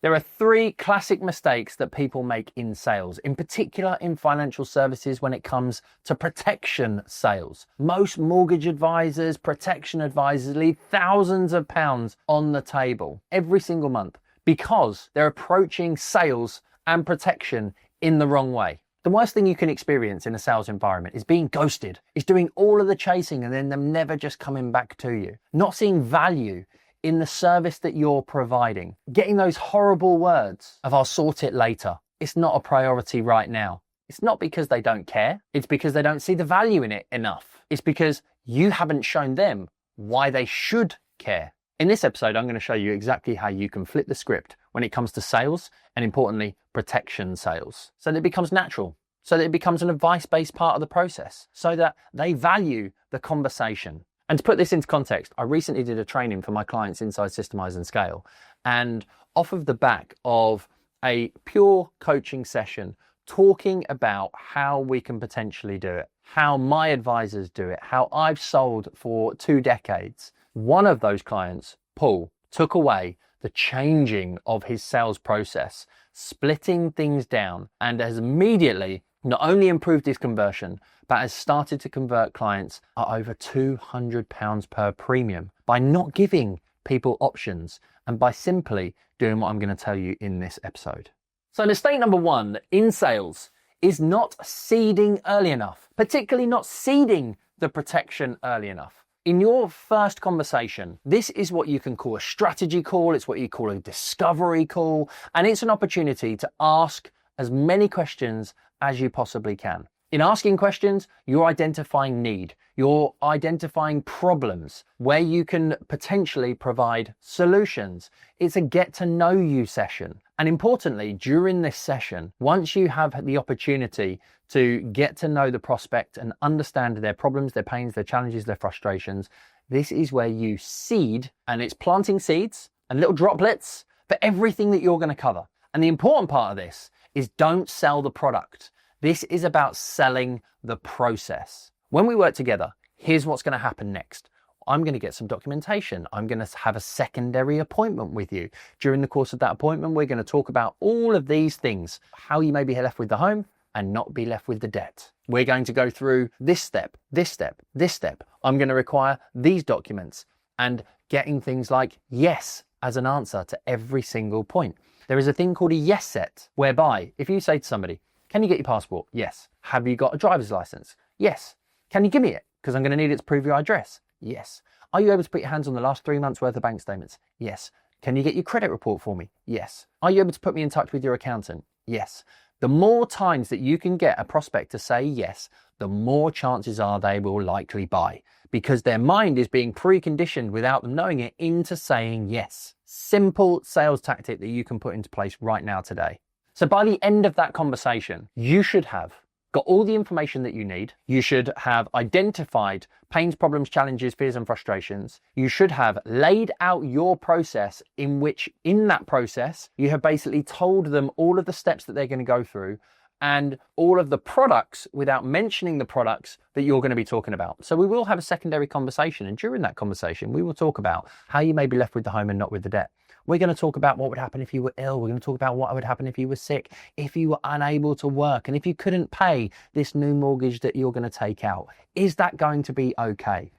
There are three classic mistakes that people make in sales, in particular in financial services when it comes to protection sales. Most mortgage advisors, protection advisors leave thousands of pounds on the table every single month because they're approaching sales and protection in the wrong way. The worst thing you can experience in a sales environment is being ghosted, is doing all of the chasing and then them never just coming back to you, not seeing value in the service that you're providing, getting those horrible words of "I'll sort it later." It's not a priority right now. It's not because they don't care. It's because they don't see the value in it enough. It's because you haven't shown them why they should care. In this episode, I'm going to show you exactly how you can flip the script when it comes to sales and, importantly, protection sales, so that it becomes natural, so that it becomes an advice-based part of the process, so that they value the conversation. And to put this into context, I recently did a training for my clients inside Systemise and Scale. And off of the back of a pure coaching session, talking about how we can potentially do it, how my advisors do it, how I've sold for 2 decades, one of those clients, Paul, took away the changing of his sales process, splitting things down, and has immediately not only improved his conversion, but has started to convert clients at over £200 per premium by not giving people options and by simply doing what I'm going to tell you in this episode. So mistake number one in sales is not seeding early enough, particularly not seeding the protection early enough. In your first conversation, this is what you can call a strategy call. It's what you call a discovery call. And it's an opportunity to ask as many questions as you possibly can. In asking questions, you're identifying need, you're identifying problems where you can potentially provide solutions. It's a get to know you session. And importantly, during this session, once you have the opportunity to get to know the prospect and understand their problems, their pains, their challenges, their frustrations, this is where you seed, and it's planting seeds and little droplets for everything that you're going to cover. And the important part of this is don't sell the product. This is about selling the process. When we work together, here's what's going to happen next. I'm going to get some documentation. I'm going to have a secondary appointment with you. During the course of that appointment, we're going to talk about all of these things, how you may be left with the home and not be left with the debt. We're going to go through this step, this step, this step. I'm going to require these documents and getting things like yes as an answer to every single point. There is a thing called a yes set, whereby if you say to somebody, "Can you get your passport?" Yes. "Have you got a driver's license?" Yes. "Can you give me it? Because I'm going to need it to prove your address." Yes. "Are you able to put your hands on the last 3 months worth of bank statements?" Yes. "Can you get your credit report for me?" Yes. "Are you able to put me in touch with your accountant?" Yes. The more times that you can get a prospect to say yes, the more chances are they will likely buy, because their mind is being preconditioned without them knowing it into saying yes. Simple sales tactic that you can put into place right now today. So by the end of that conversation, you should have got all the information that you need. You should have identified pains, problems, challenges, fears, and frustrations. You should have laid out your process in which, in that process, you have basically told them all of the steps that they're going to go through and all of the products without mentioning the products that you're going to be talking about. So we will have a secondary conversation. And during that conversation, we will talk about how you may be left with the home and not with the debt. We're going to talk about what would happen if you were ill. We're going to talk about what would happen if you were sick, if you were unable to work, and if you couldn't pay this new mortgage that you're going to take out. Is that going to be okay?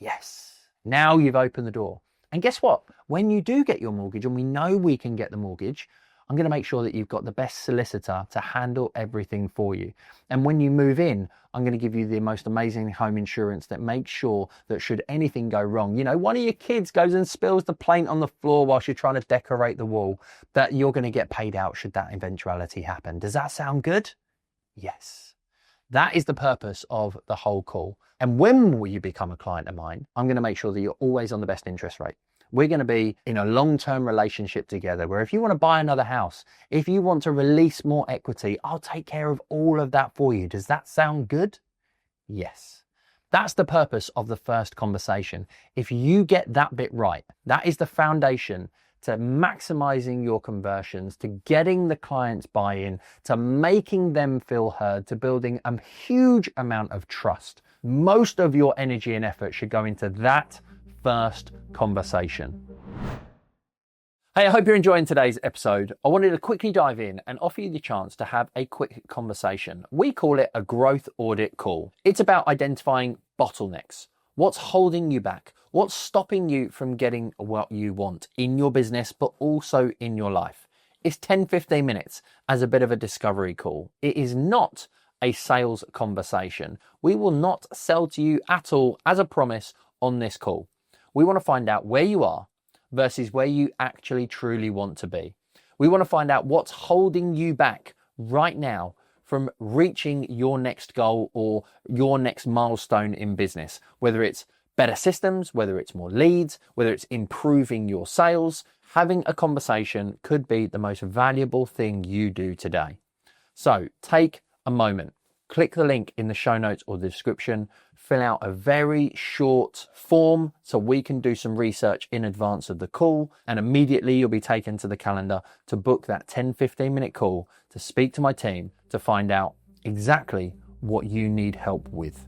Yes. Now you've opened the door. And guess what? When you do get your mortgage, and we know we can get the mortgage, I'm going to make sure that you've got the best solicitor to handle everything for you. And when you move in, I'm going to give you the most amazing home insurance that makes sure that should anything go wrong, one of your kids goes and spills the paint on the floor whilst you're trying to decorate the wall, that you're going to get paid out should that eventuality happen. Does that sound good? Yes. That is the purpose of the whole call. And when will you become a client of mine? I'm going to make sure that you're always on the best interest rate. We're going to be in a long-term relationship together where if you want to buy another house, if you want to release more equity, I'll take care of all of that for you. Does that sound good? Yes. That's the purpose of the first conversation. If you get that bit right, that is the foundation to maximizing your conversions, to getting the clients buy-in, to making them feel heard, to building a huge amount of trust. Most of your energy and effort should go into that first conversation. Hey, I hope you're enjoying today's episode. I wanted to quickly dive in and offer you the chance to have a quick conversation. We call it a growth audit call. It's about identifying bottlenecks. What's holding you back? What's stopping you from getting what you want in your business, but also in your life? It's 10-15 minutes as a bit of a discovery call. It is not a sales conversation. We will not sell to you at all as a promise on this call. We want to find out where you are versus where you actually truly want to be. We want to find out what's holding you back right now from reaching your next goal or your next milestone in business, whether it's better systems, whether it's more leads, whether it's improving your sales. Having a conversation could be the most valuable thing you do today. So take a moment, click the link in the show notes or the description, fill out a very short form so we can do some research in advance of the call, and immediately you'll be taken to the calendar to book that 10-15 minute call to speak to my team to find out exactly what you need help with.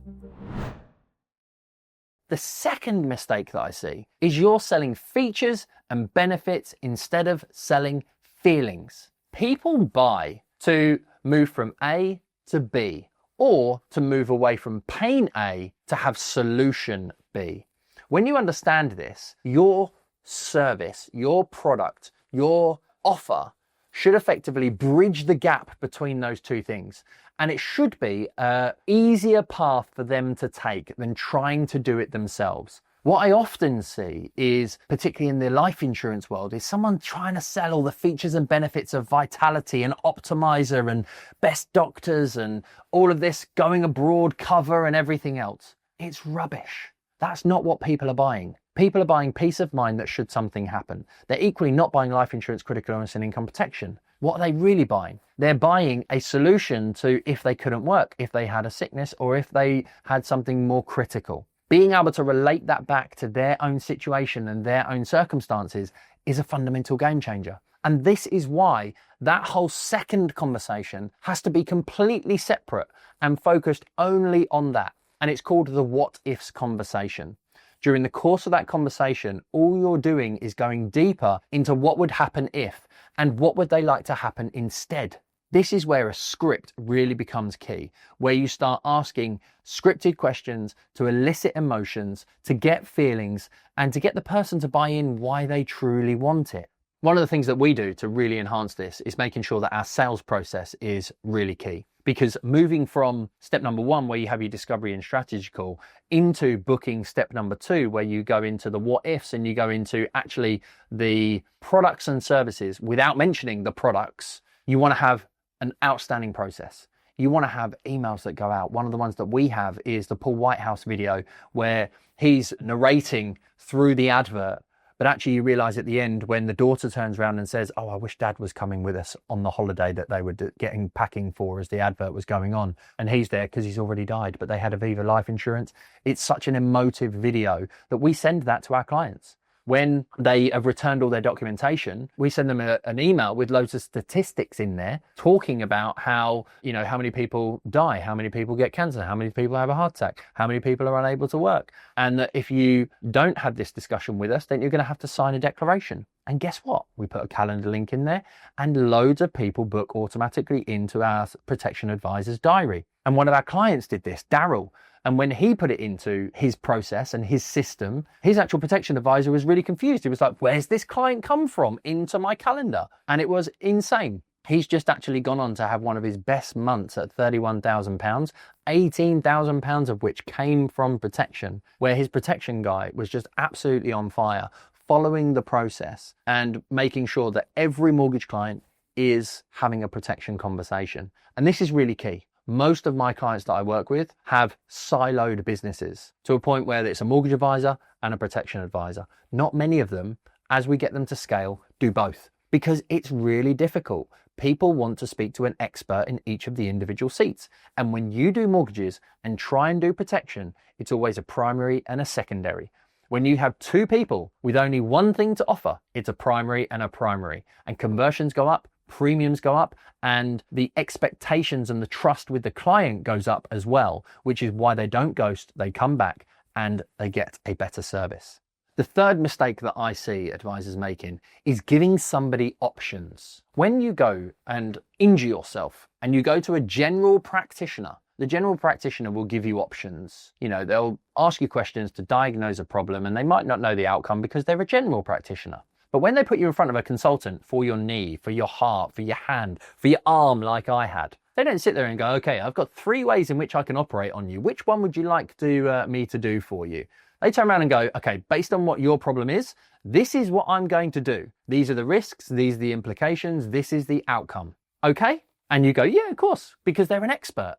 The second mistake that I see is you're selling features and benefits instead of selling feelings. People buy to move from A to B, or to move away from pain A to have solution B. When you understand this, your service, your product, your offer should effectively bridge the gap between those two things. And it should be an easier path for them to take than trying to do it themselves. What I often see is, particularly in the life insurance world, is someone trying to sell all the features and benefits of Vitality and Optimizer and Best Doctors and all of this going abroad cover and everything else. It's rubbish. That's not what people are buying. People are buying peace of mind that should something happen. They're equally not buying life insurance, critical illness and income protection. What are they really buying? They're buying a solution to if they couldn't work, if they had a sickness, or if they had something more critical. Being able to relate that back to their own situation and their own circumstances is a fundamental game changer. And this is why that whole second conversation has to be completely separate and focused only on that. And it's called the what-ifs conversation. During the course of that conversation, all you're doing is going deeper into what would happen if, and what would they like to happen instead. This is where a script really becomes key, where you start asking scripted questions to elicit emotions, to get feelings, and to get the person to buy in why they truly want it. One of the things that we do to really enhance this is making sure that our sales process is really key. Because moving from step number 1, where you have your discovery and strategy call, into booking step number 2, where you go into the what ifs and you go into actually the products and services without mentioning the products, you want to have an outstanding process. You want to have emails that go out. One of the ones that we have is the Paul Whitehouse video where he's narrating through the advert, but actually you realize at the end when the daughter turns around and says, "Oh, I wish Dad was coming with us on the holiday that they were getting packing for as the advert was going on." And he's there because he's already died, but they had Aviva life insurance. It's such an emotive video that we send that to our clients. When they have returned all their documentation, we send them an email with loads of statistics in there talking about how many people die, how many people get cancer, how many people have a heart attack, how many people are unable to work. And that if you don't have this discussion with us, then you're going to have to sign a declaration. And guess what? We put a calendar link in there and loads of people book automatically into our protection advisor's diary. And one of our clients did this, Daryl. And when he put it into his process and his system, his actual protection advisor was really confused. He was like, "Where's this client come from into my calendar?" And it was insane. He's just actually gone on to have one of his best months at £31,000, £18,000 of which came from protection, where his protection guy was just absolutely on fire, following the process and making sure that every mortgage client is having a protection conversation. And this is really key. Most of my clients that I work with have siloed businesses to a point where it's a mortgage advisor and a protection advisor. Not many of them, as we get them to scale, do both because it's really difficult. People want to speak to an expert in each of the individual seats. And when you do mortgages and try and do protection, it's always a primary and a secondary. When you have two people with only one thing to offer, it's a primary and a primary. And conversions go up, premiums go up, and the expectations and the trust with the client goes up as well, which is why they don't ghost, they come back and they get a better service. The third mistake that I see advisors making is giving somebody options. When you go and injure yourself and you go to a general practitioner, the general practitioner will give you options. You know, they'll ask you questions to diagnose a problem and they might not know the outcome because they're a general practitioner. But when they put you in front of a consultant for your knee, for your heart, for your hand, for your arm, like I had, they don't sit there and go, okay, I've got 3 ways in which I can operate on you. Which one would you like me to do for you? They turn around and go, okay, based on what your problem is, this is what I'm going to do. These are the risks, these are the implications, this is the outcome. Okay? And you go, yeah, of course, because they're an expert.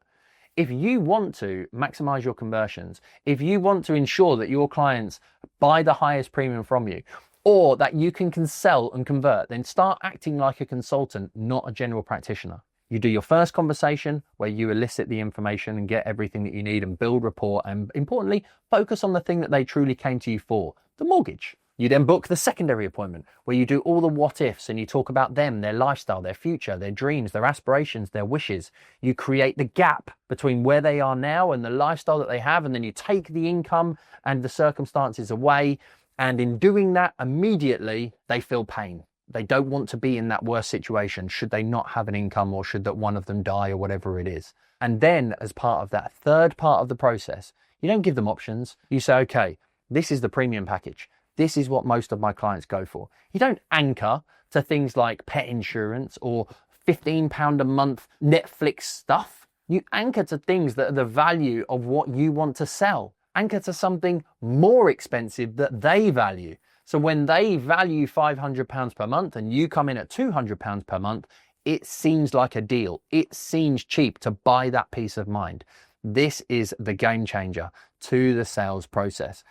If you want to maximize your conversions, if you want to ensure that your clients buy the highest premium from you, or that you can sell and convert, then start acting like a consultant, not a general practitioner. You do your first conversation where you elicit the information and get everything that you need and build rapport, and importantly, focus on the thing that they truly came to you for, the mortgage. You then book the secondary appointment where you do all the what ifs and you talk about them, their lifestyle, their future, their dreams, their aspirations, their wishes. You create the gap between where they are now and the lifestyle that they have, and then you take the income and the circumstances away. And in doing that, immediately they feel pain. They don't want to be in that worst situation should they not have an income or should that one of them die or whatever it is. And then as part of that third part of the process, you don't give them options. You say, okay, this is the premium package. This is what most of my clients go for. You don't anchor to things like pet insurance or £15 a month Netflix stuff. You anchor to things that are the value of what you want to sell. Anchor to something more expensive that they value. So when they value £500 per month and you come in at £200 per month, it seems like a deal. It seems cheap to buy that peace of mind. This is the game changer to the sales process.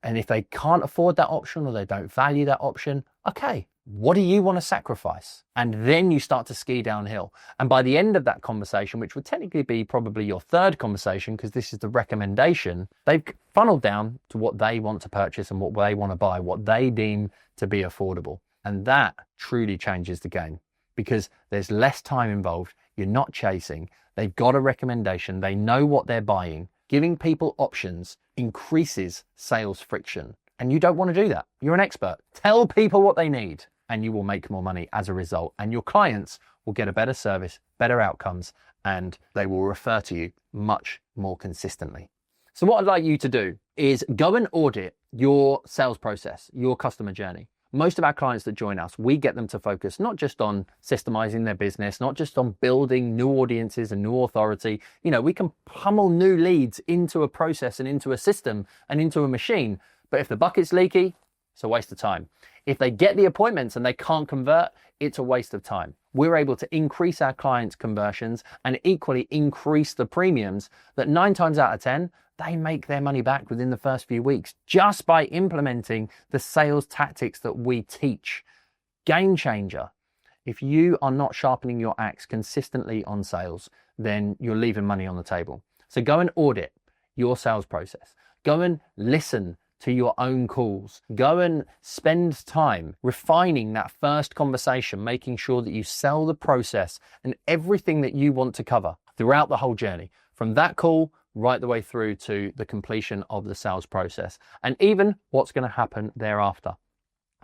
And if they can't afford that option or they don't value that option, okay, what do you want to sacrifice? And then you start to ski downhill. And by the end of that conversation, which would technically be probably your third conversation, because this is the recommendation, they've funneled down to what they want to purchase and what they want to buy, what they deem to be affordable. And that truly changes the game because there's less time involved. You're not chasing. They've got a recommendation. They know what they're buying. Giving people options increases sales friction. And you don't want to do that. You're an expert. Tell people what they need and you will make more money as a result. And your clients will get a better service, better outcomes, and they will refer to you much more consistently. So what I'd like you to do is go and audit your sales process, your customer journey. Most of our clients that join us, we get them to focus not just on systemizing their business, not just on building new audiences and new authority. You know, we can pummel new leads into a process and into a system and into a machine. But if the bucket's leaky, it's a waste of time. If they get the appointments and they can't convert, it's a waste of time. We're able to increase our clients' conversions and equally increase the premiums that 9 times out of 10, they make their money back within the first few weeks just by implementing the sales tactics that we teach. Game changer. If you are not sharpening your axe consistently on sales, then you're leaving money on the table. So go and audit your sales process. Go and listen to your own calls. Go and spend time refining that first conversation, making sure that you sell the process and everything that you want to cover throughout the whole journey, from that call right the way through to the completion of the sales process, and even what's going to happen thereafter.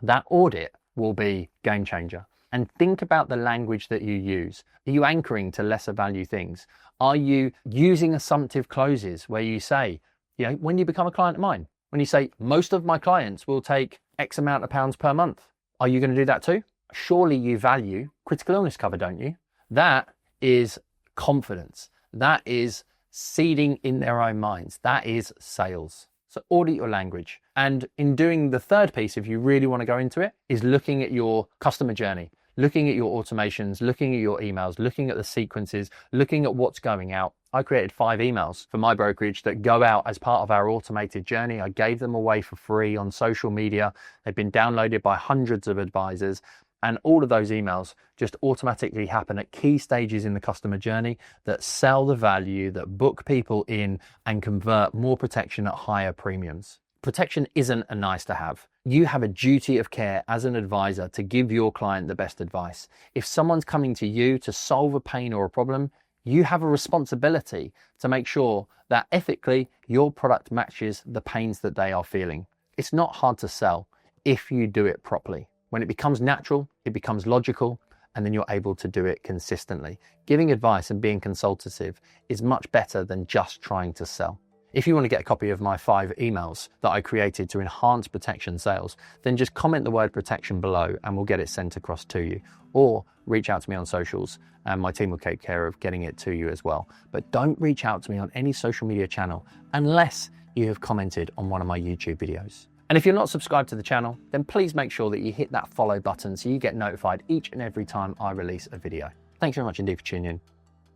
That audit will be game changer. And think about the language that you use. Are you anchoring to lesser value things? Are you using assumptive closes where you say, you know, when you become a client of mine, when you say, most of my clients will take X amount of pounds per month, are you going to do that too? Surely you value critical illness cover, don't you? That is confidence. That is seeding in their own minds. That is sales. So audit your language. And in doing the third piece, if you really want to go into it, is looking at your customer journey, looking at your automations, looking at your emails, looking at the sequences, looking at what's going out. I created 5 emails for my brokerage that go out as part of our automated journey. I gave them away for free on social media. They've been downloaded by hundreds of advisors. And all of those emails just automatically happen at key stages in the customer journey that sell the value, that book people in and convert more protection at higher premiums. Protection isn't a nice to have. You have a duty of care as an advisor to give your client the best advice. If someone's coming to you to solve a pain or a problem, you have a responsibility to make sure that ethically your product matches the pains that they are feeling. It's not hard to sell if you do it properly. When it becomes natural, it becomes logical, and then you're able to do it consistently. Giving advice and being consultative is much better than just trying to sell. If you want to get a copy of my 5 emails that I created to enhance protection sales, then just comment the word protection below and we'll get it sent across to you. Or reach out to me on socials and my team will take care of getting it to you as well. But don't reach out to me on any social media channel unless you have commented on one of my YouTube videos. And if you're not subscribed to the channel, then please make sure that you hit that follow button so you get notified each and every time I release a video. Thanks very much indeed for tuning in.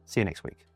See you next week.